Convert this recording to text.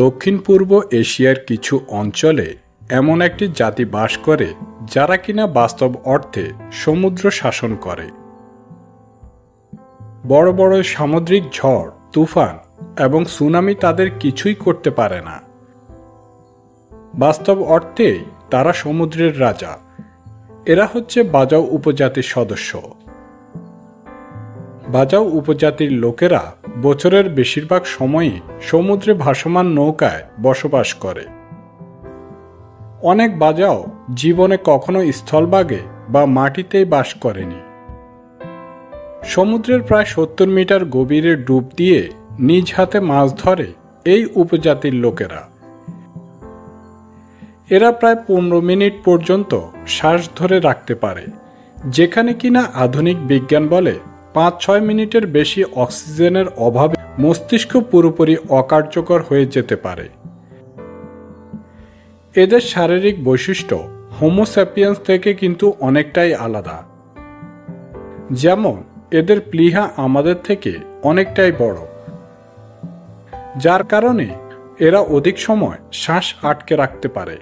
দক্ষিণ পূর্ব এশিয়ার কিছু অঞ্চলে এমন একটি জাতি বাস করে যারা কিনা বাস্তব অর্থে সমুদ্র শাসন করে। বড় বড় সামুদ্রিক ঝড়, তুফান এবং সুনামি তাদের কিছুই করতে পারে না। বাস্তব অর্থেই তারা সমুদ্রের রাজা। এরা হচ্ছে বাজাও উপজাতির সদস্য। বাজাও উপজাতির লোকেরা বছরের বেশিরভাগ সময়ই সমুদ্রে ভাসমান নৌকায় বসবাস করে। অনেক বাজাও জীবনে কখনো স্থলভাগে বা মাটিতেই বাস করেনি। সমুদ্রের প্রায় 70 মিটার গভীরে ডুব দিয়ে নিজ হাতে মাছ ধরে এই উপজাতির লোকেরা। এরা প্রায় 15 মিনিট পর্যন্ত শ্বাস ধরে রাখতে পারে, যেখানে কিনা আধুনিক বিজ্ঞান বলে 5-6 মিনিটের বেশি অক্সিজেনের অভাবে মস্তিষ্ক পুরোপুরি অকার্যকর হয়ে যেতে পারে। এদের শারীরিক বৈশিষ্ট্য হোমো স্যাপিয়েন্স থেকে কিন্তু অনেকটাই আলাদা। যেমন এদের প্লীহা আমাদের থেকে অনেকটাই বড়, যার কারণে এরা অধিক সময় শ্বাস আটকে রাখতে পারে।